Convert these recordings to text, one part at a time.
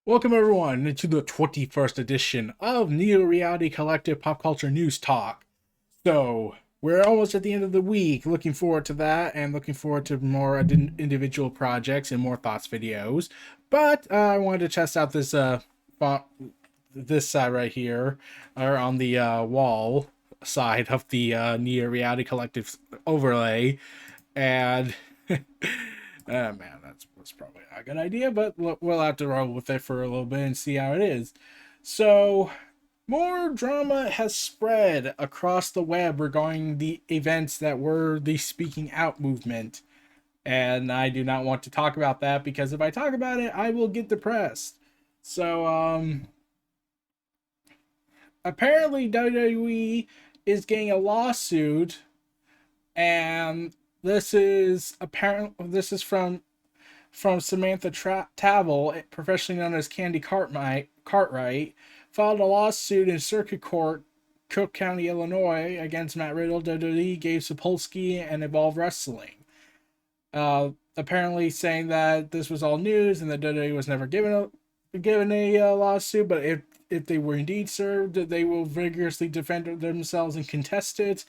Welcome everyone to the 21st edition of Neo Reality Collective Pop Culture News Talk. So, we're almost at the end of the week. Looking forward to that and looking forward to more individual projects and more thoughts videos. But I wanted to test out this side right here, or on the wall side of the Neo Reality Collective overlay. And man, that's probably not a good idea, but we'll have to roll with it for a little bit and see how it is. So, more drama has spread across the web regarding the events that were the speaking out movement. And I do not want to talk about that because if I talk about it, I will get depressed. So, apparently WWE is getting a lawsuit, and this is from Samantha Tavel, professionally known as Candy Cartwright, filed a lawsuit in Circuit Court, Cook County, Illinois, against Matt Riddle, WWE, Gabe Sapolsky, and Evolve Wrestling. Apparently saying that this was all news and that WWE was never given a lawsuit, but if they were indeed served, they will vigorously defend themselves and contest it.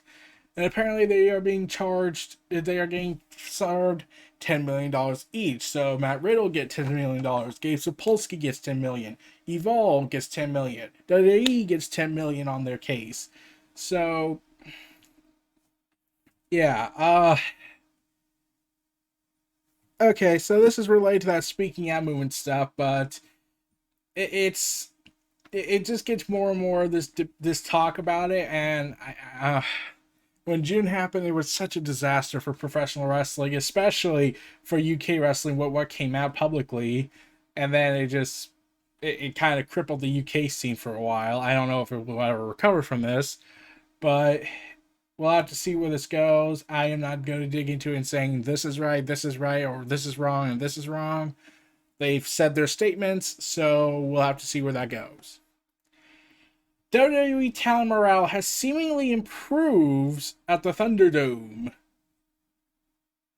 And apparently they are getting served $10 million each. So Matt Riddle gets $10 million. Gabe Sapolsky gets $10 million. Evolve gets $10 million. WWE gets $10 million on their case. So, yeah. Okay, so this is related to that speaking out movement stuff, but it just gets more and more this talk about it, and when June happened, it was such a disaster for professional wrestling, especially for UK wrestling. What came out publicly, and then it kind of crippled the UK scene for a while. I don't know if it will ever recover from this, but we'll have to see where this goes. I am not going to dig into it and saying this is right, or this is wrong, and this is wrong. They've said their statements, so we'll have to see where that goes. WWE talent morale has seemingly improved at the Thunderdome.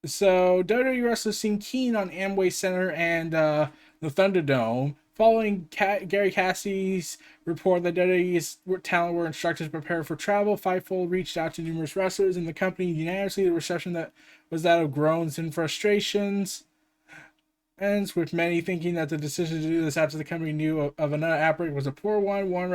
So, WWE wrestlers seem keen on Amway Center and the Thunderdome. Following Gary Cassidy's report that WWE's talent were instructed to prepare for travel, Fightful reached out to numerous wrestlers in the company unanimously. The reception that was that of groans and frustrations. Ends with many thinking that the decision to do this after the company knew of another outbreak was a poor one. One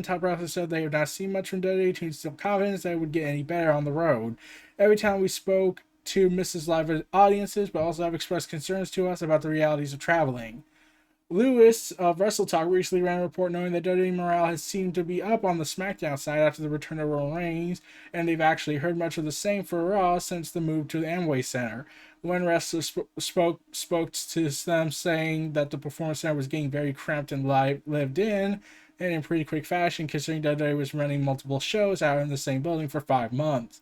top wrestler said they have not seen much from WWE to instill confidence that it would get any better on the road. Every time we spoke to Mrs. Live audiences, but also have expressed concerns to us about the realities of traveling. Lewis of Wrestle Talk recently ran a report knowing that WWE morale has seemed to be up on the SmackDown side after the return of Roman Reigns, and they've actually heard much of the same for Raw since the move to the Amway Center. One wrestler spoke to them saying that the Performance Center was getting very cramped and lived in, and in pretty quick fashion, considering WWE was running multiple shows out in the same building for 5 months.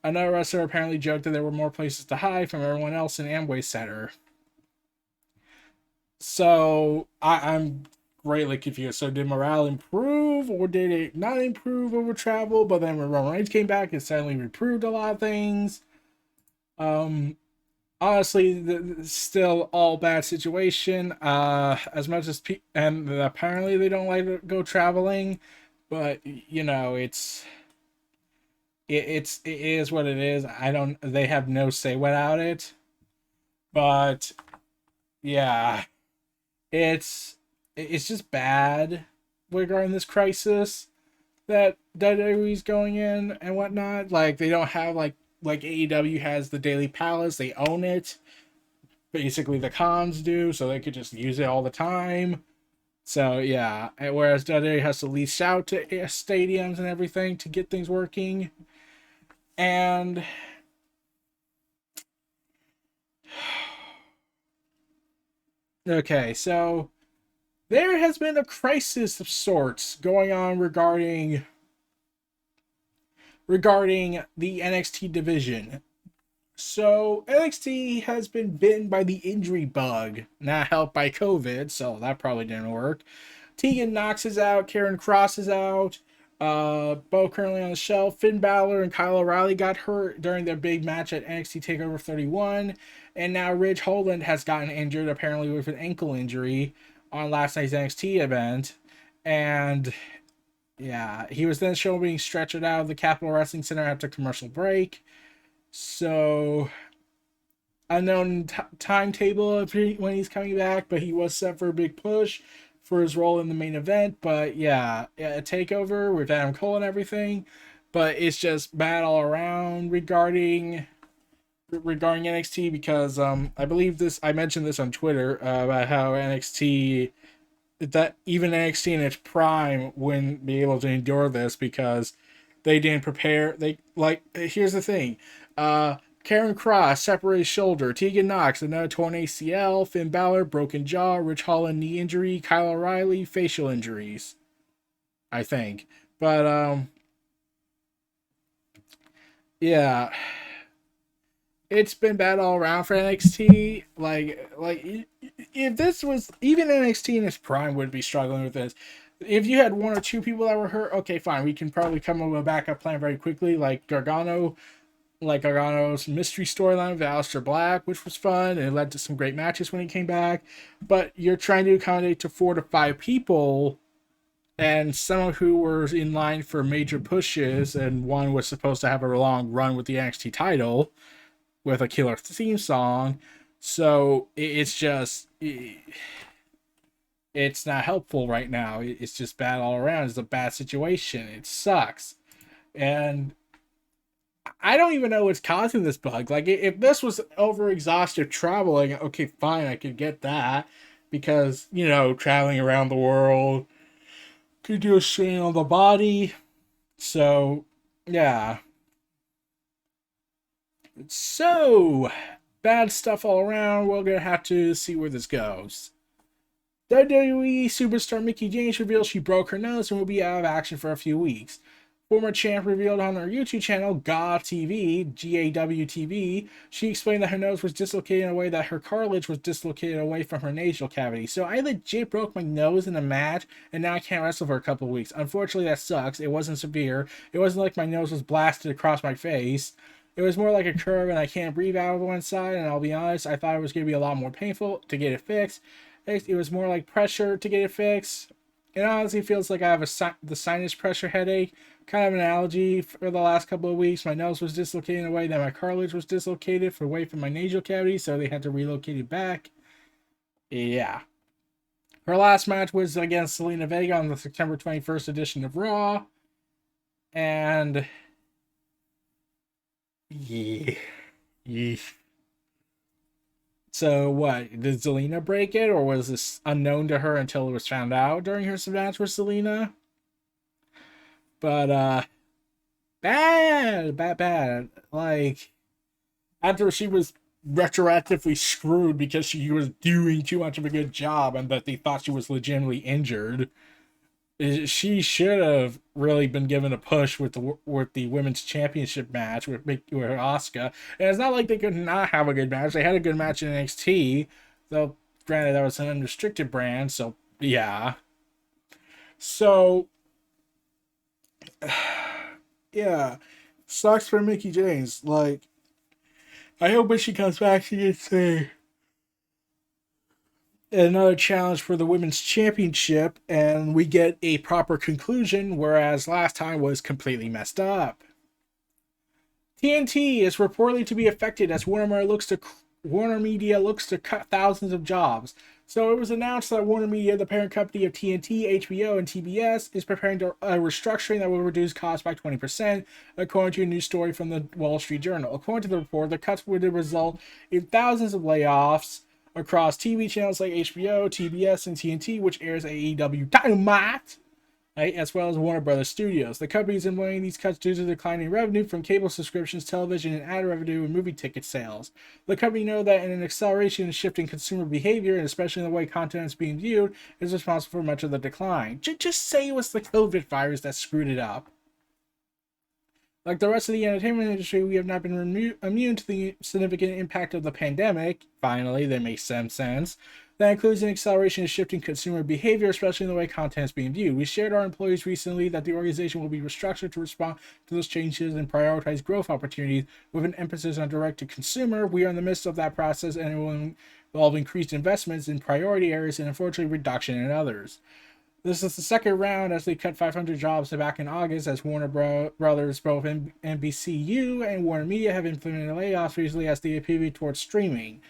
Another wrestler apparently joked that there were more places to hide from everyone else in Amway Center. So I'm greatly confused. So did morale improve, or did it not improve over travel? But then when Roman Reigns came back, it suddenly improved a lot of things. Honestly, still all bad situation. As much as and apparently they don't like to go traveling, but you know it is what it is. I don't. They have no say without it. But yeah, it's just bad regarding this crisis that WWE's going in and whatnot. Like they don't have like AEW has the Daily Palace. They own it. Basically, the cons do, so they could just use it all the time. So yeah, and whereas WWE has to lease out to stadiums and everything to get things working, and okay, so there has been a crisis of sorts going on regarding the NXT division. So NXT has been bitten by the injury bug, not helped by COVID, so that probably didn't work. Tegan Knox is out, Karen Cross is out, both currently on the shelf. Finn Balor and Kyle O'Reilly got hurt during their big match at NXT TakeOver 31, and now Ridge Holland has gotten injured, apparently with an ankle injury. on last night's NXT event. And yeah, he was then shown being stretchered out of the Capitol Wrestling Center after commercial break. So, unknown timetable of when he's coming back, but he was set for a big push for his role in the main event. But yeah, a takeover with Adam Cole and everything. But it's just bad all around regarding NXT, because I believe I mentioned this on Twitter about how NXT, that even NXT in its prime wouldn't be able to endure this because they didn't prepare. Here's the thing. Karen Cross, separated shoulder. Tegan Knox, another torn ACL. Finn Balor, broken jaw. Rich Holland, knee injury. Kyle O'Reilly, facial injuries, I think. But, yeah. It's been bad all around for NXT. If this was, even NXT in its prime would be struggling with this. If you had one or two people that were hurt, okay, fine. We can probably come up with a backup plan very quickly, like Gargano's mystery storyline with Aleister Black, which was fun, and it led to some great matches when he came back. But you're trying to accommodate to 4 to 5 people, and some of who were in line for major pushes, and one was supposed to have a long run with the NXT title with a killer theme song. So it's just, it's not helpful right now. It's just bad all around. It's a bad situation. It sucks. And I don't even know what's causing this bug. Like, if this was over exhaustive traveling, okay, fine, I could get that. Because, traveling around the world could do a strain on the body. So, yeah. So, bad stuff all around. We're going to have to see where this goes. WWE superstar Mickie James reveals she broke her nose and will be out of action for a few weeks. Former champ revealed on her YouTube channel, GAW-TV, GAW-TV, she explained that her nose was dislocated in a way that her cartilage was dislocated away from her nasal cavity. So I legit broke my nose in a match, and now I can't wrestle for a couple of weeks. Unfortunately, that sucks. It wasn't severe. It wasn't like my nose was blasted across my face. It was more like a curve and I can't breathe out of one side, and I'll be honest, I thought it was going to be a lot more painful to get it fixed. It was more like pressure to get it fixed. It honestly feels like I have the sinus pressure headache. Kind of an analogy for the last couple of weeks. My nose was dislocated in a way that my cartilage was dislocated away from my nasal cavity, so they had to relocate it back. Yeah. Her last match was against Zelina Vega on the September 21st edition of Raw. And yeah. So what? Did Zelina break it, or was this unknown to her until it was found out during her match with Zelina? But bad. Like, after she was retroactively screwed because she was doing too much of a good job and that they thought she was legitimately injured, she should have really been given a push with the women's championship match with Asuka. And it's not like they could not have a good match. They had a good match in NXT, though granted that was an unrestricted brand. So yeah. So yeah, sucks for Mickie James. Like, I hope when she comes back, she gets another challenge for the women's championship, and we get a proper conclusion, whereas last time was completely messed up. TNT is reportedly to be affected as Warner Media looks to cut thousands of jobs. So it was announced that Warner Media, the parent company of TNT, HBO, and TBS, is preparing a restructuring that will reduce costs by 20%, according to a new story from the Wall Street Journal. According to the report, the cuts would result in thousands of layoffs across TV channels like HBO, TBS, and TNT, which airs AEW Dynamite, right, as well as Warner Brothers Studios. The company is implementing these cuts due to declining revenue from cable subscriptions, television, and ad revenue, and movie ticket sales. The company knows that an acceleration in shifting consumer behavior, and especially in the way content is being viewed, is responsible for much of the decline. Just say it was the COVID virus that screwed it up. Like the rest of the entertainment industry, we have not been immune to the significant impact of the pandemic. Finally, that makes some sense. That includes an acceleration in shifting consumer behavior, especially in the way content is being viewed. We shared our employees recently that the organization will be restructured to respond to those changes and prioritize growth opportunities with an emphasis on direct-to-consumer. We are in the midst of that process, and involve increased investments in priority areas and unfortunately reduction in others. This is the second round as they cut 500 jobs back in August, as Warner Brothers, both NBCU and Warner Media, have implemented layoffs recently as they pivot towards streaming.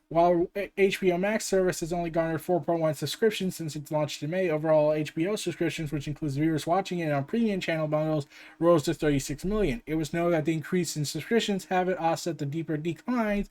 While HBO Max service has only garnered 4.1 subscriptions since its launch in May, overall HBO subscriptions, which includes viewers watching it on premium channel bundles, rose to 36 million. It was noted that the increase in subscriptions haven't offset the deeper declines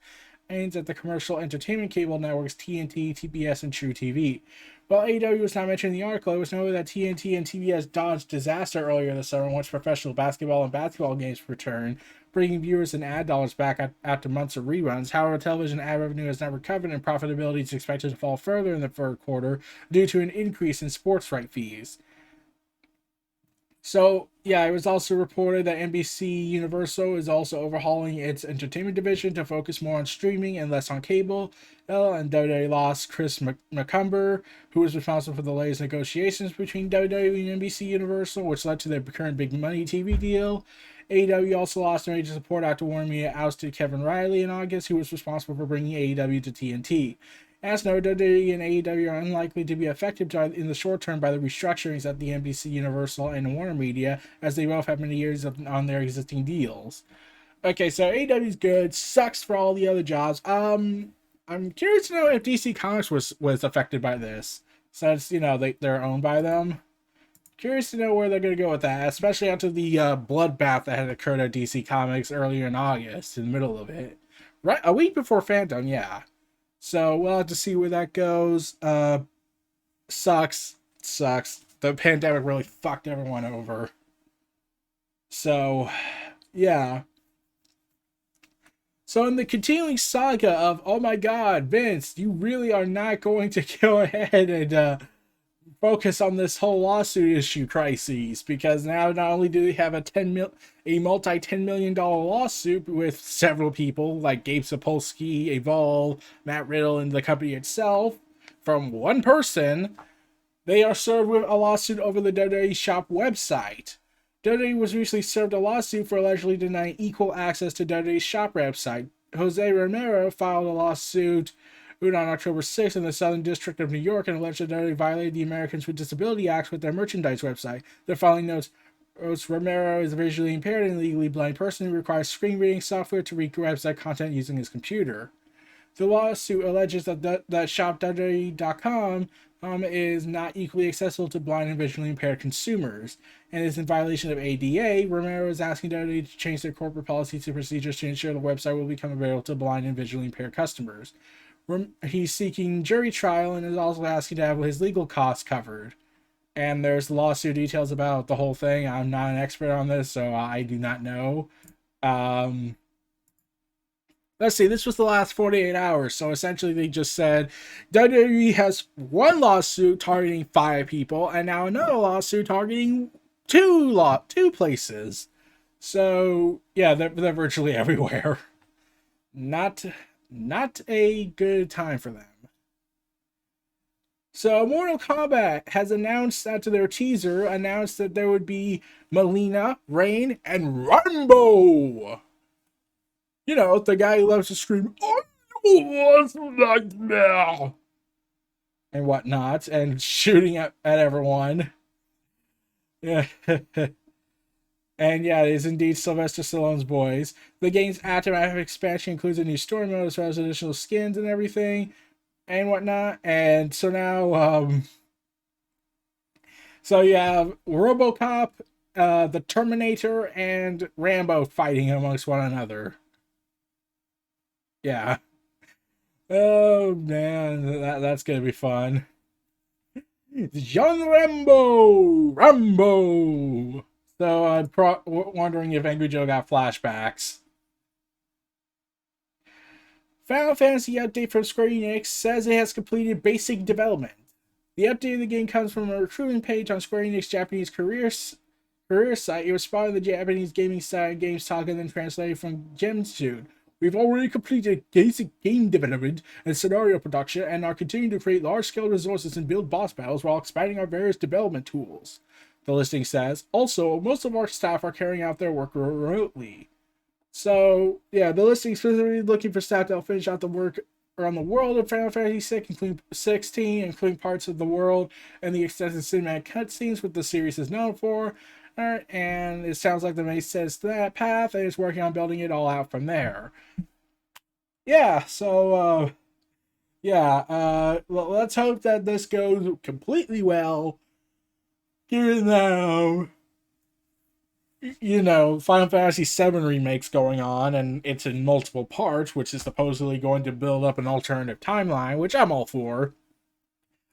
aimed at the commercial entertainment cable networks TNT, TBS, and truTV. While AEW was not mentioned in the article, it was noted that TNT and TBS dodged disaster earlier this summer once professional basketball and basketball games returned, bringing viewers and ad dollars back after months of reruns. However, television ad revenue has not recovered, and profitability is expected to fall further in the third quarter due to an increase in sports right fees. So, yeah, it was also reported that NBC Universal is also overhauling its entertainment division to focus more on streaming and less on cable. And WWE lost Chris McCumber, who was responsible for the latest negotiations between WWE and NBC Universal, which led to their current big money TV deal. AEW also lost a major support after Warner Media ousted Kevin Riley in August, who was responsible for bringing AEW to TNT. As noted, WWE and AEW are unlikely to be affected in the short term by the restructurings at the NBC Universal and Warner Media, as they both have many years on their existing deals. Okay, so AEW is good. Sucks for all the other jobs. I'm curious to know if DC Comics was affected by this, since they're owned by them. Curious to know where they're going to go with that, especially after the bloodbath that had occurred at DC Comics earlier in August, in the middle of it, right a week before Phantom, yeah. So we'll have to see where that goes. Sucks. The pandemic really fucked everyone over. So, yeah. So in the continuing saga of, oh my god, Vince, you really are not going to go ahead and focus on this whole lawsuit issue crises, because now not only do we have a multi-$10 million lawsuit with several people like Gabe Sapolsky, Evolve, Matt Riddle, and the company itself from one person, they are served with a lawsuit over the WWE Shop website. WWE was recently served a lawsuit for allegedly denying equal access to WWE's Shop website. Jose Romero filed a lawsuit on October 6th in the Southern District of New York and alleged that they violated the Americans with Disability Act with their merchandise website. The following notes: Romero is a visually impaired and legally blind person who requires screen reading software to read website content using his computer. The lawsuit alleges that shop.WWE.com is not equally accessible to blind and visually impaired consumers, and is in violation of ADA. Romero is asking WWE to change their corporate policies and procedures to ensure the website will become available to blind and visually impaired customers. He's seeking jury trial and is also asking to have his legal costs covered. And there's lawsuit details about the whole thing. I'm not an expert on this, so I do not know. Let's see, this was the last 48 hours. So essentially they just said WWE has one lawsuit targeting 5 people and now another lawsuit targeting two places. So yeah, they're virtually everywhere. Not a good time for them. So Mortal Kombat has announced after their teaser that there would be Mileena, Rain, and Rambo. You know, the guy who loves to scream, "I was nightmare," and whatnot, and shooting at everyone. Yeah. And yeah, it is indeed Sylvester Stallone's boys. The game's aftermath expansion includes a new story mode as well as additional skins and everything and whatnot. And so now, so you have RoboCop, the Terminator, and Rambo fighting amongst one another. Yeah. Oh man, that's gonna be fun. John Rambo. So I'm wondering if Angry Joe got flashbacks. Final Fantasy update from Square Enix says it has completed basic development. The update of the game comes from a recruiting page on Square Enix Japanese career site. It was spotted on the Japanese gaming site Games Talk and then translated from Gemstone. We've already completed basic game development and scenario production and are continuing to create large-scale resources and build boss battles while expanding our various development tools. The listing says, also, most of our staff are carrying out their work remotely. So, yeah, the listing is specifically looking for staff that will finish out the work around the world of Final Fantasy 6, including 16, including parts of the world and the extensive cinematic cutscenes what the series is known for. And it sounds like the main says that path and is working on building it all out from there. Yeah, so let's hope that this goes completely well. Given now, Final Fantasy VII remake's going on, and it's in multiple parts, which is supposedly going to build up an alternative timeline, which I'm all for.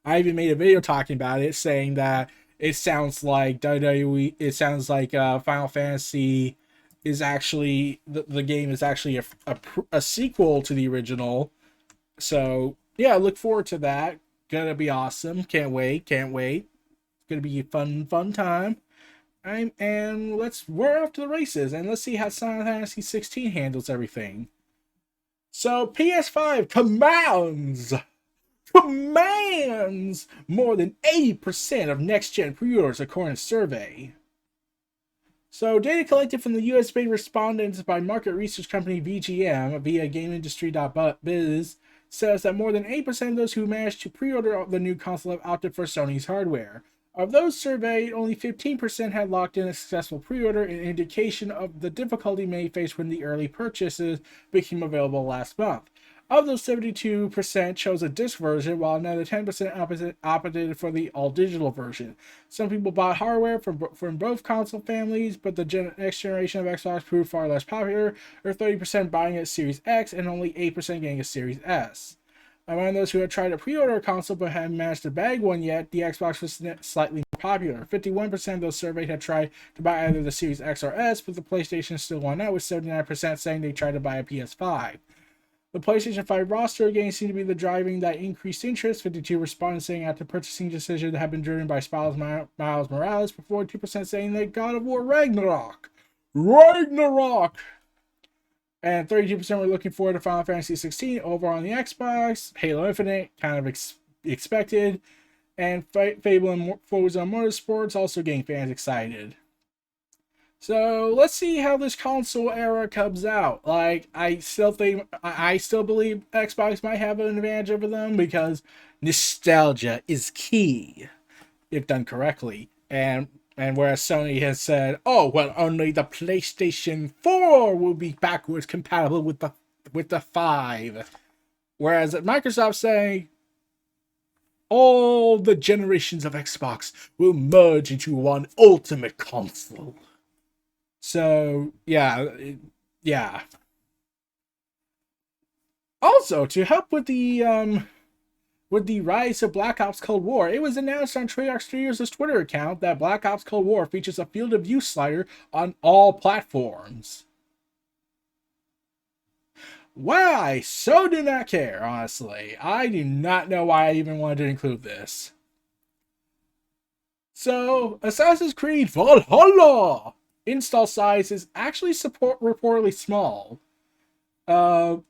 I even made a video talking about it, saying that it sounds like WWE. It sounds like Final Fantasy is actually the game is actually a sequel to the original. So yeah, look forward to that. Gonna be awesome. Can't wait. It's gonna be a fun time. And we're off to the races, and let's see how Final Fantasy 16 handles everything. So PS5 commands more than 80% of next-gen pre-orders according to survey. So data collected from the US-based respondents by market research company VGM via GameIndustry.biz says that more than 8% of those who managed to pre-order the new console have opted for Sony's hardware. Of those surveyed, only 15% had locked in a successful pre-order, an indication of the difficulty many faced when the early purchases became available last month. Of those, 72% chose a disc version, while another 10% opted for the all-digital version. Some people bought hardware from both console families, but the next generation of Xbox proved far less popular, or 30% buying a Series X and only 8% getting a Series S. Among those who had tried to pre-order a console but hadn't managed to bag one yet, the Xbox was slightly more popular. 51% of those surveyed had tried to buy either the Series X or S, but the PlayStation still won out, with 79% saying they tried to buy a PS5. The PlayStation 5 roster again seemed to be the driving that increased interest. 52 respondents saying after purchasing decision had been driven by Miles Morales, before 2% saying that God of War Ragnarok. And 32% were looking forward to Final Fantasy 16 over on the Xbox. Halo Infinite, kind of expected. And Fable and Forza Motorsports also getting fans excited. So let's see how this console era comes out. Like, I still believe Xbox might have an advantage over them because nostalgia is key if done correctly. And whereas Sony has said, oh, well, only the PlayStation 4 will be backwards compatible with the 5. Whereas Microsoft saying all the generations of Xbox will merge into one ultimate console. So, yeah. Also, to help with the rise of Black Ops Cold War, it was announced on Treyarch Studios' Twitter account that Black Ops Cold War features a field of view slider on all platforms. Well, I so do not care, honestly. I do not know why I even wanted to include this. So, Assassin's Creed Valhalla install size is actually reportedly small. So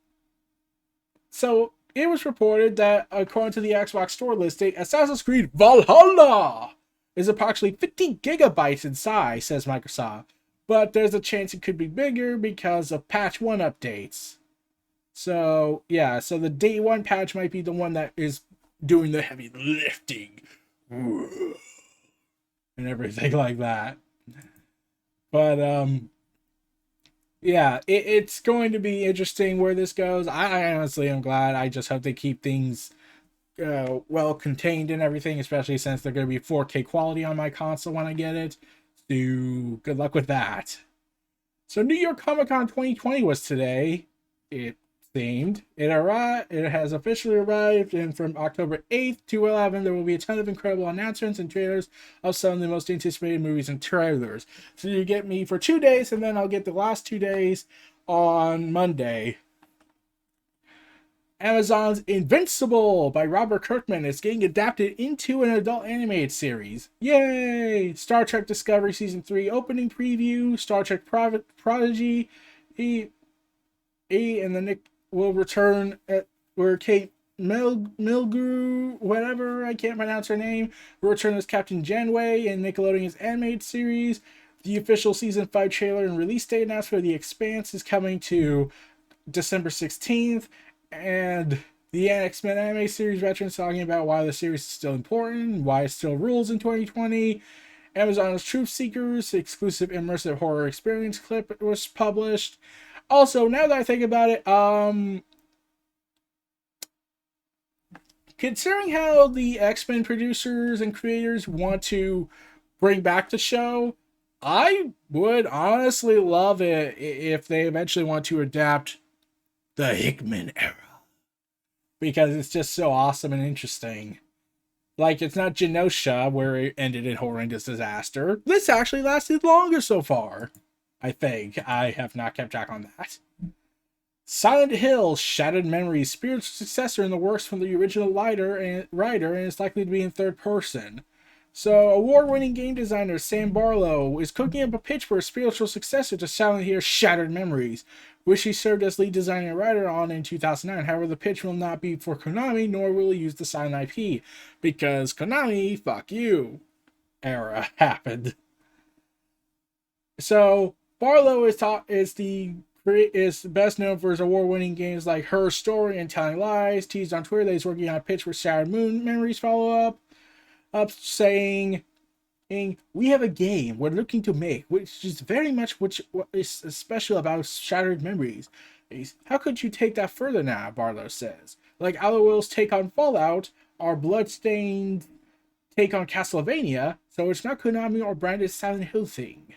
it was reported that according to the Xbox Store listing, Assassin's Creed Valhalla is approximately 50 gigabytes in size, says Microsoft. But there's a chance it could be bigger because of patch 1 updates. So yeah, so the day 1 patch might be the one that is doing the heavy lifting and everything like that. But yeah, it's going to be interesting where this goes. I honestly am glad. I just hope they keep things well contained and everything, especially since they're going to be 4K quality on my console when I get it. So good luck with that. So New York Comic Con 2020 was today. It seemed. It has officially arrived, and from October 8th to 11th, there will be a ton of incredible announcements and trailers of some of the most anticipated movies and trailers. So you get me for 2 days, and then I'll get the last 2 days on Monday. Amazon's Invincible by Robert Kirkman is getting adapted into an adult animated series. Yay! Star Trek Discovery Season 3 opening preview, Star Trek Prodigy, and the Nick will return where Kate Mulgrew, whatever, I can't pronounce her name, will return as Captain Janeway in Nickelodeon's animated series. The official Season 5 trailer and release date announced for The Expanse is coming to December 16th, and The X-Men anime series veterans talking about why the series is still important, why it still rules in 2020. Amazon's Truth Seekers exclusive immersive horror experience clip was published. Also, now that I think about it, considering how the X-Men producers and creators want to bring back the show, I would honestly love it if they eventually want to adapt the Hickman era, because it's just so awesome and interesting. Like, it's not Genosha where it ended in horrendous disaster. This actually lasted longer so far. I think. I have not kept track on that. Silent Hill, Shattered Memories, spiritual successor in the works from the original writer, and is likely to be in third person. So, award-winning game designer Sam Barlow is cooking up a pitch for a spiritual successor to Silent Hill Shattered Memories, which he served as lead designer and writer on in 2009. However, the pitch will not be for Konami, nor will he use the Silent IP, because Konami, fuck you, era happened. So, Barlow is best known for his award-winning games like Her Story and Telling Lies. Teased on Twitter that he's working on a pitch for Shattered Moon Memories follow-up, saying, "We have a game we're looking to make, which is very much what is special about Shattered Memories. How could you take that further now?" Barlow says. Like Outer Worlds' take on Fallout, our Bloodstained take on Castlevania, so it's not Konami or branded Silent Hill thing.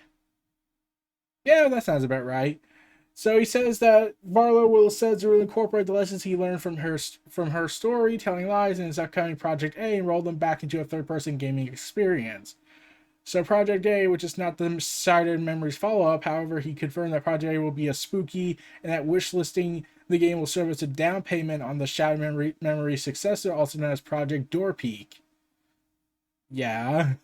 Yeah, that sounds about right. So he says that Barlow will incorporate the lessons he learned from her story, Telling Lies, and his upcoming Project A, and roll them back into a third-person gaming experience. So Project A, which is not the Shattered Memories follow-up, however, he confirmed that Project A will be a spooky, and that wishlisting the game will serve as a down payment on the Shattered Memory successor, also known as Project Doorpeak. Yeah.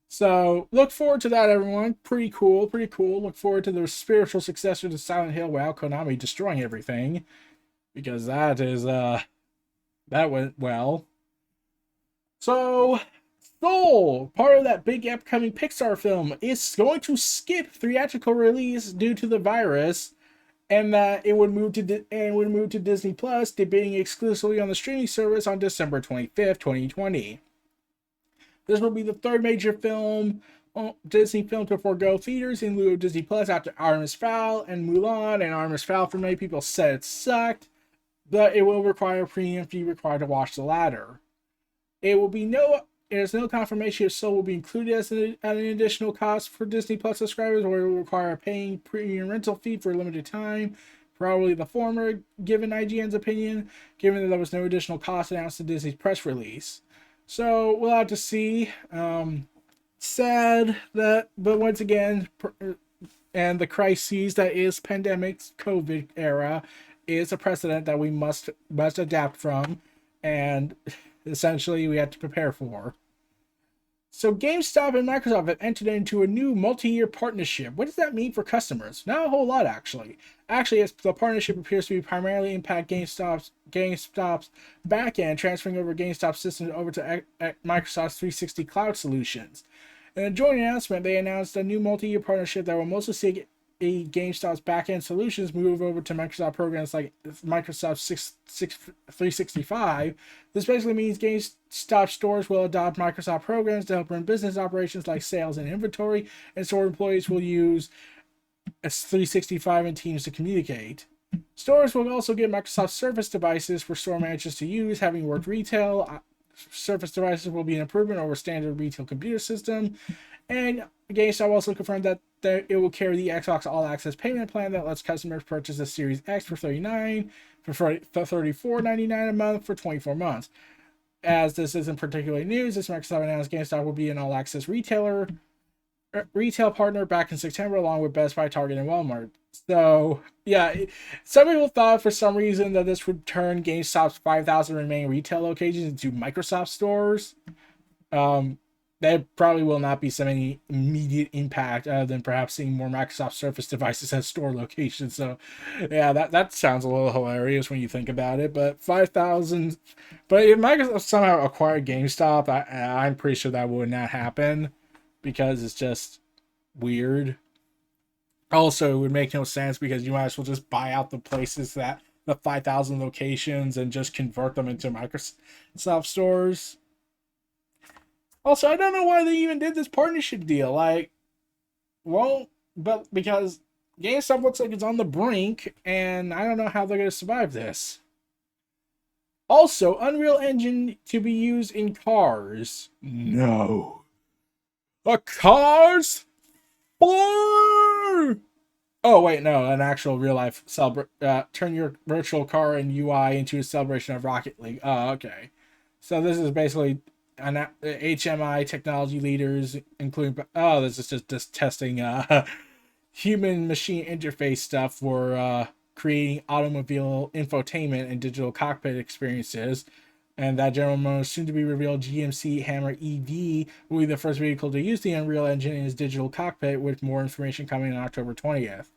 So, look forward to that, everyone. Pretty cool. Look forward to the spiritual successor to Silent Hill without Konami destroying everything. Because that went well. So, Soul, part of that big upcoming Pixar film, is going to skip theatrical release due to the virus, and that it would move to Disney Plus, debuting exclusively on the streaming service on December 25th, 2020. This will be the third major Disney film to forego theaters in lieu of Disney Plus after Artemis Fowl and Mulan. And Artemis Fowl, for many people, said it sucked, but it will require a premium fee required to watch the latter. There's no confirmation if Soul will be included at an additional cost for Disney Plus subscribers, or it will require a paying premium rental fee for a limited time. Probably the former, given IGN's opinion, given that there was no additional cost announced in Disney's press release. So we'll have to see. Sad that, but once again, and the crises that is pandemic's COVID era is a precedent that we must adapt from, and essentially we have to prepare for. So GameStop and Microsoft have entered into a new multi-year partnership. What does that mean for customers? Not a whole lot, actually. Actually, the partnership appears to be primarily impact GameStop's backend, transferring over GameStop systems over to Microsoft's 360 cloud solutions. In a joint announcement, they announced a new multi-year partnership that will mostly see GameStop's backend solutions move over to Microsoft programs like Microsoft 365. This basically means GameStop stores will adopt Microsoft programs to help run business operations like sales and inventory, and store employees will use 365 and Teams to communicate. Stores will also get Microsoft Surface devices for store managers to use. Having worked retail, Surface devices will be an improvement over standard retail computer system. And GameStop also confirmed that it will carry the Xbox All Access payment plan that lets customers purchase the Series X for $34.99 a month for 24 months. As this isn't particularly news, as Microsoft announced GameStop will be an All Access retail partner back in September, along with Best Buy, Target, and Walmart. So, yeah, some people thought for some reason that this would turn GameStop's 5,000 remaining retail locations into Microsoft stores. There probably will not be some any immediate impact other than perhaps seeing more Microsoft Surface devices as store locations. So, yeah, that sounds a little hilarious when you think about it. But 5,000, but if Microsoft somehow acquired GameStop, I'm pretty sure that would not happen because it's just weird. Also, it would make no sense because you might as well just buy out the places that the 5,000 locations and just convert them into Microsoft stores. Also, I don't know why they even did this partnership deal. Like, well, but because GameStop looks like it's on the brink, and I don't know how they're going to survive this. Also, Unreal Engine to be used in cars. No. A Cars 4! Oh, wait, no. An actual real-life turn your virtual car and UI into a celebration of Rocket League. Oh, okay. So this is basically an HMI technology leaders, including... Oh, this is just testing human-machine interface stuff for... creating automobile infotainment and digital cockpit experiences. And that General Motors soon to be revealed GMC Hammer EV will be the first vehicle to use the Unreal Engine in its digital cockpit, with more information coming on October 20th.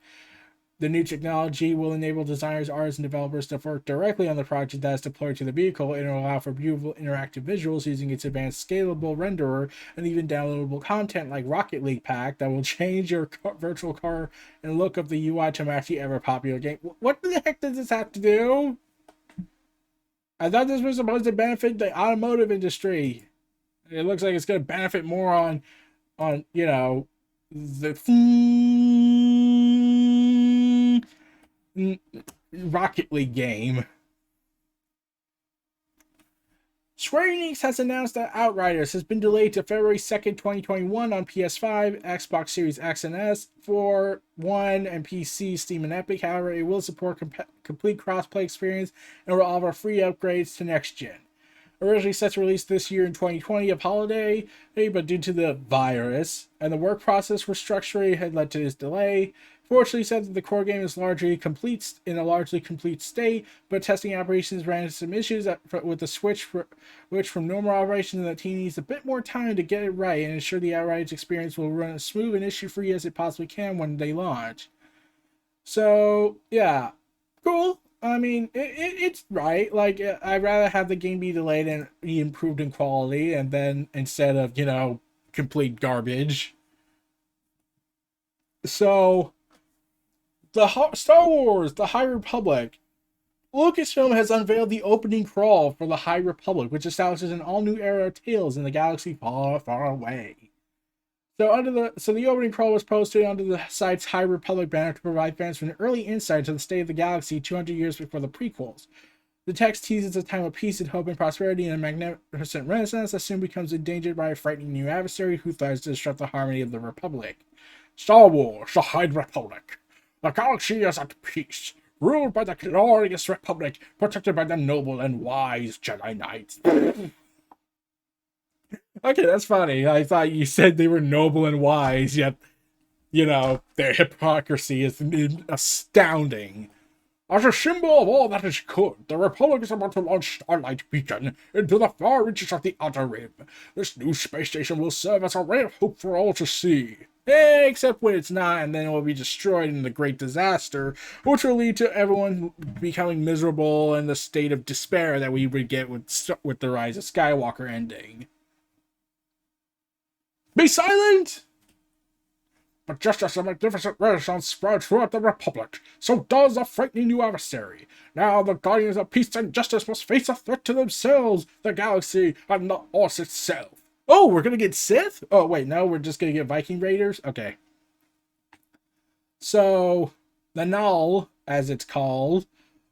The new technology will enable designers, artists, and developers to work directly on the project that is deployed to the vehicle, and will allow for beautiful interactive visuals using its advanced scalable renderer and even downloadable content like Rocket League Pack that will change your virtual car and look of the UI to match the ever popular game. What the heck does this have to do? I thought this was supposed to benefit the automotive industry. It looks like it's going to benefit more on you know, the Rocket League game. Square Enix has announced that Outriders has been delayed to February 2nd, 2021 on PS5, Xbox Series X and S, 4, One, and PC, Steam, and Epic. However, it will support complete cross-play experience and will offer free upgrades to next gen. Originally set to release this year in 2020 of holiday, but due to the virus and the work process restructuring had led to this delay. Fortunately, said that the core game is largely complete in a largely complete state, but testing operations ran into some issues with the switch, which from normal operations, the team needs a bit more time to get it right and ensure the Outriders experience will run as smooth and issue-free as it possibly can when they launch. So yeah, cool. I mean, it's right. Like, I'd rather have the game be delayed and be improved in quality, and then instead of, you know, complete garbage. So, the Star Wars: The High Republic. Lucasfilm has unveiled the opening crawl for the High Republic, which establishes an all-new era of tales in the galaxy far, far away. So the opening crawl was posted under the site's High Republic banner to provide fans with an early insight into the state of the galaxy 200 years before the prequels. The text teases a time of peace and hope and prosperity and a magnificent renaissance that soon becomes endangered by a frightening new adversary who threatens to disrupt the harmony of the Republic. Star Wars: The High Republic. The galaxy is at peace, ruled by the glorious Republic, protected by the noble and wise Jedi Knights. Okay, that's funny. I thought you said they were noble and wise, yet, you know, their hypocrisy is astounding. As a symbol of all that is good, the Republic is about to launch Starlight Beacon into the far reaches of the Outer Rim. This new space station will serve as a ray of hope for all to see. Except when it's not, and then it will be destroyed in the Great Disaster, which will lead to everyone becoming miserable and the state of despair that we would get with the Rise of Skywalker ending. Be silent! But just as a magnificent renaissance spread throughout the Republic, so does a frightening new adversary. Now the guardians of peace and justice must face a threat to themselves, the galaxy, and the Force itself. Oh, we're gonna get Sith? Oh, wait, no, we're just gonna get Viking Raiders? Okay. So, the Null, as it's called,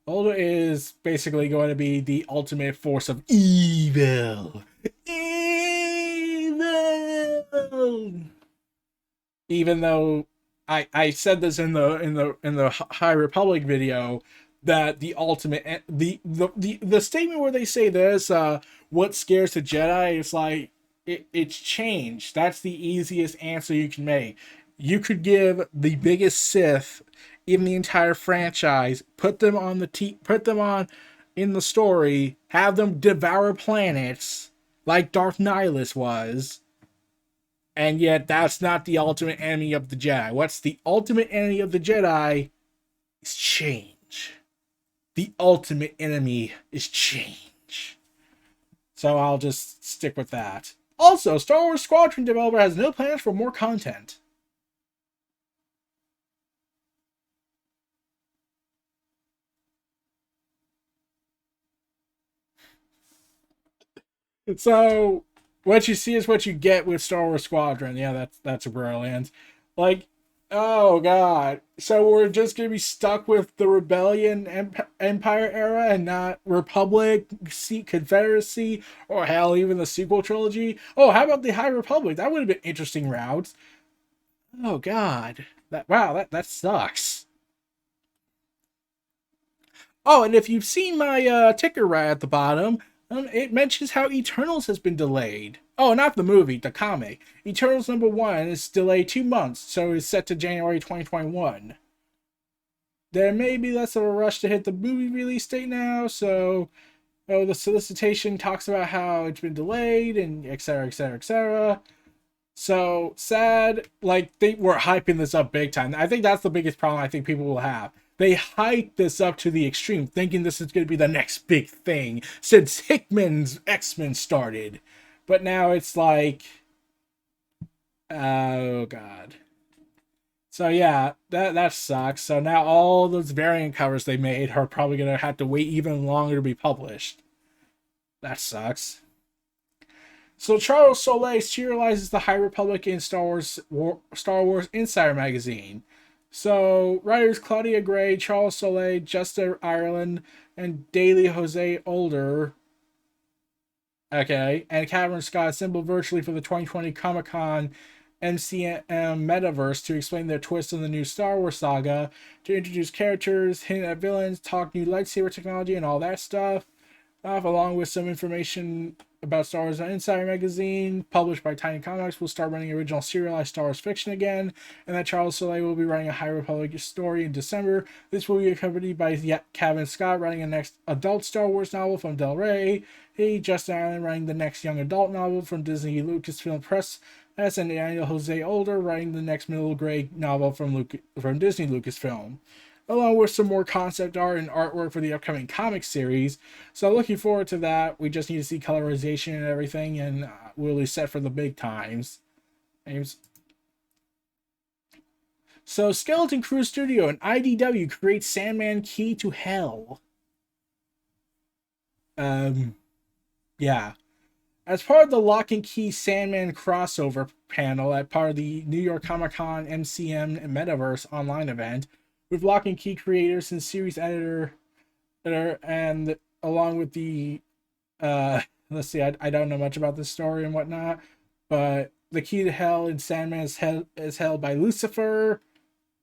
is basically going to be the ultimate force of evil. Even though I said this in the High Republic video, that the ultimate the statement where they say this, what scares the Jedi, is like it's changed. That's the easiest answer you can make. You could give the biggest Sith in the entire franchise, put them on in the story, have them devour planets like Darth Nihilus was. And yet, that's not the ultimate enemy of the Jedi. What's the ultimate enemy of the Jedi? Is change. The ultimate enemy is change. So I'll just stick with that. Also, Star Wars Squadron developer has no plans for more content. So what you see is what you get with Star Wars Squadron. Yeah, that's brilliant. Like, oh god. So we're just gonna be stuck with the Rebellion Empire era and not Republic, Confederacy, or hell, even the sequel trilogy. Oh, how about the High Republic? That would have been interesting routes. Oh god. That sucks. Oh, and if you've seen my ticker right at the bottom, it mentions how Eternals has been delayed. Oh, not the movie, the comic. Eternals #1 is delayed 2 months, so it's set to January 2021. There may be less of a rush to hit the movie release date now, so the solicitation talks about how it's been delayed and etc. etc. etc. So sad. Like, they were hyping this up big time. I think that's the biggest problem I think people will have. They hyped this up to the extreme, thinking this is going to be the next big thing since Hickman's X-Men started. But now it's like, oh god. So yeah, that sucks. So now all those variant covers they made are probably going to have to wait even longer to be published. That sucks. So Charles Soule serializes the High Republic in Star Wars Insider magazine. So writers Claudia Gray, Charles Soule, Justa Ireland, and Daly Jose Older, okay, and Cameron Scott assembled virtually for the 2020 Comic-Con MCM Metaverse to explain their twist on the new Star Wars saga, to introduce characters, hint at villains, talk new lightsaber technology, and all that stuff, along with some information about Star Wars Insider magazine, published by Tiny Comics, will start running original serialized Star Wars fiction again, and that Charles Soule will be writing a High Republic story in December. This will be accompanied by Cavan Scott writing a next adult Star Wars novel from Del Rey, Justin Ireland writing the next young adult novel from Disney Lucasfilm Press, and Daniel Jose Older writing the next middle grade novel from Disney Lucasfilm, along with some more concept art and artwork for the upcoming comic series. So looking forward to that. We just need to see colorization and everything, and we'll be set for the big times. So Skeleton Crew Studio and IDW creates Sandman Key to Hell. Yeah. As part of the Lock and Key Sandman crossover panel at part of the New York Comic Con MCM Metaverse online event, with Lock and Key creators and series editor and along with the let's see, I don't know much about this story and whatnot, but the key to hell in Sandman is held by Lucifer.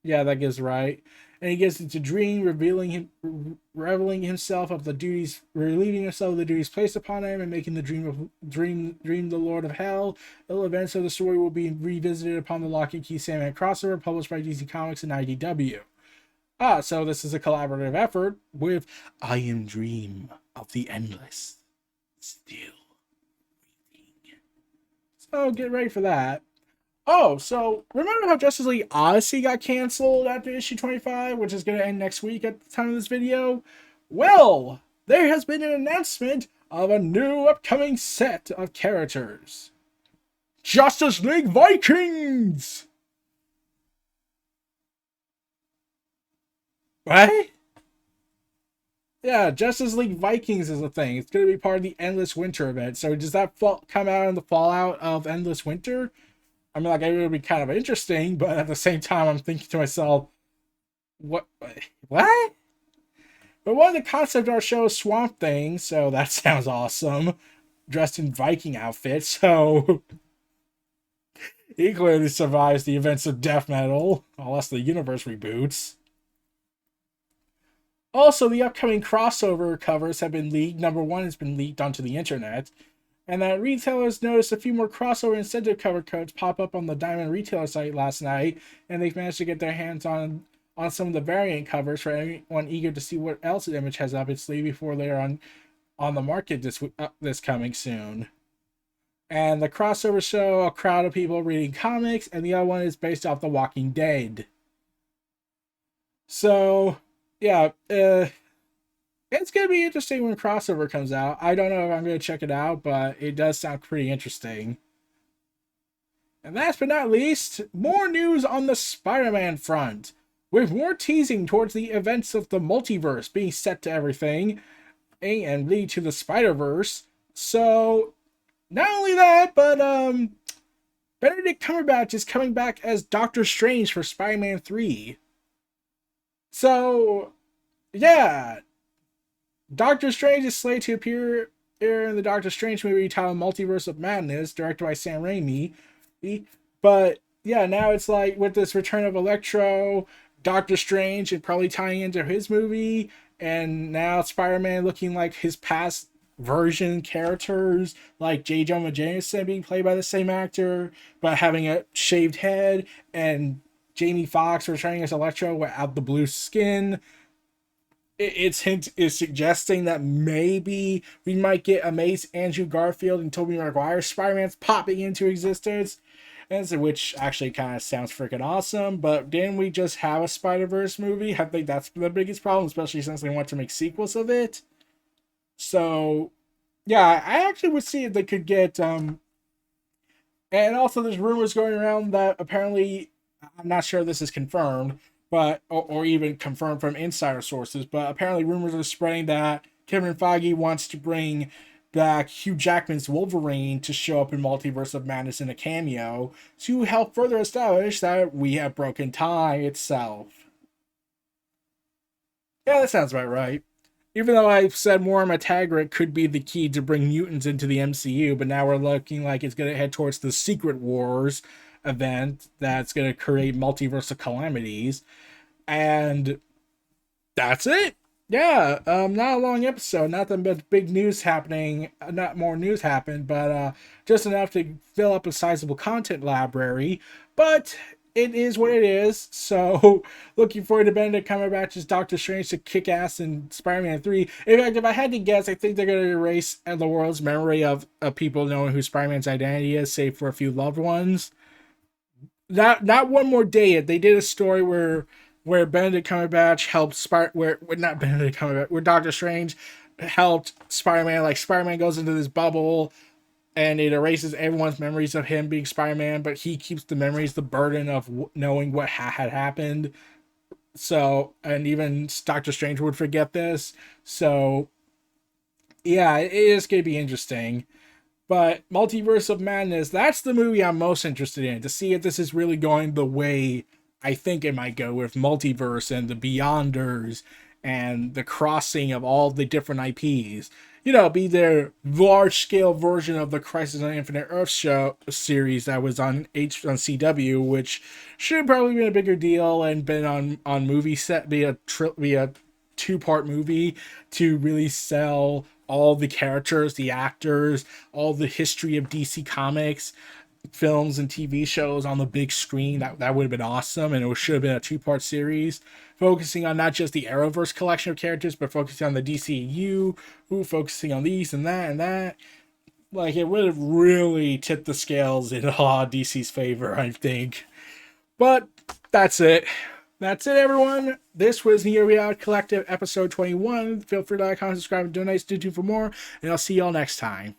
Yeah, that gives right. And he gets into dream, reveling himself of the duties, relieving himself of the duties placed upon him, and making the dream the Lord of Hell. The events of the story will be revisited upon the Lock and Key Sandman crossover, published by DC Comics and IDW. So this is a collaborative effort with I Am Dream of the Endless. Still waiting. So get ready for that. Oh, so remember how Justice League Odyssey got canceled after issue 25, which is going to end next week at the time of this video? Well, there has been an announcement of a new upcoming set of characters. Justice League Vikings! Right? Yeah, Justice League Vikings is a thing. It's going to be part of the Endless Winter event. So does that come out in the fallout of Endless Winter? I mean, like, it would be kind of interesting, but at the same time, I'm thinking to myself, what? But one of the concept art shows Swamp Thing, so that sounds awesome. Dressed in Viking outfits, so he clearly survives the events of death metal, unless the universe reboots. Also, the upcoming crossover covers have been leaked. #1 has been leaked onto the internet. And that retailers noticed a few more crossover incentive cover codes pop up on the Diamond retailer site last night, and they've managed to get their hands on some of the variant covers for anyone eager to see what else Image has up its sleeve before they're on the market this coming soon. And the crossover show a crowd of people reading comics, and the other one is based off The Walking Dead. So yeah, it's going to be interesting when crossover comes out. I don't know if I'm going to check it out, but it does sound pretty interesting. And last but not least, more news on the Spider-Man front, with more teasing towards the events of the multiverse being set to everything and lead to the Spider-Verse. So not only that, but Benedict Cumberbatch is coming back as Doctor Strange for Spider-Man 3. So, yeah, Doctor Strange is slated to appear in the Doctor Strange movie titled Multiverse of Madness, directed by Sam Raimi. But yeah, now it's like with this return of Electro, Doctor Strange, and probably tying into his movie, and now Spider-Man looking like his past version characters, like J. Jonah Jameson being played by the same actor, but having a shaved head, and Jamie Foxx returning as Electro without the blue skin. Its hint is suggesting that maybe we might get Amazing Andrew Garfield and Tobey Maguire Spider-Man's popping into existence, and so, which actually kind of sounds freaking awesome. But didn't we just have a Spider-Verse movie? I think that's the biggest problem, especially since they want to make sequels of it. So, yeah, I actually would see if they could get and also there's rumors going around that apparently, I'm not sure this is confirmed, but or even confirmed from insider sources, but apparently rumors are spreading that Kevin Feige wants to bring back Hugh Jackman's Wolverine to show up in Multiverse of Madness in a cameo to help further establish that we have broken tie itself. Yeah, that sounds about right. Even though I've said Moira McTaggart could be the key to bring mutants into the MCU, but now we're looking like it's going to head towards the Secret Wars event that's going to create multiverse of calamities. And that's it. Yeah, not a long episode, nothing but big news happening, not more news happened, but just enough to fill up a sizable content library. But it is what it is. So looking forward to Benedict Cumberbatch's Doctor Strange to kick ass in Spider-Man 3. In fact, if I had to guess, I think they're going to erase the world's memory of people knowing who Spider-Man's identity is, save for a few loved ones. Not one more day yet. They did a story where Benedict Cumberbatch helped where not Benedict Cumberbatch, where Doctor Strange helped Spider-Man. Like Spider-Man goes into this bubble and it erases everyone's memories of him being Spider-Man, but he keeps the memories, the burden of knowing what had happened. So, and even Doctor Strange would forget this. So, yeah, it is going to be interesting. But Multiverse of Madness, that's the movie I'm most interested in, to see if this is really going the way I think it might go, with Multiverse and the Beyonders and the crossing of all the different IPs. You know, be their large scale version of the Crisis on Infinite Earth show series that was on on CW, which should have probably been a bigger deal and been on movie set, be a 2-part movie to really sell all the characters, the actors, all the history of DC Comics, films and TV shows on the big screen. That would have been awesome, and it should have been a 2-part series focusing on not just the Arrowverse collection of characters, but focusing on the DCU, focusing on these and that and that. Like, it would have really tipped the scales in DC's favor, I think. But that's it. That's it, everyone. This was Neo Reality Collective, episode 21. Feel free to like, comment, subscribe, and donate. Stay tuned for more, and I'll see y'all next time.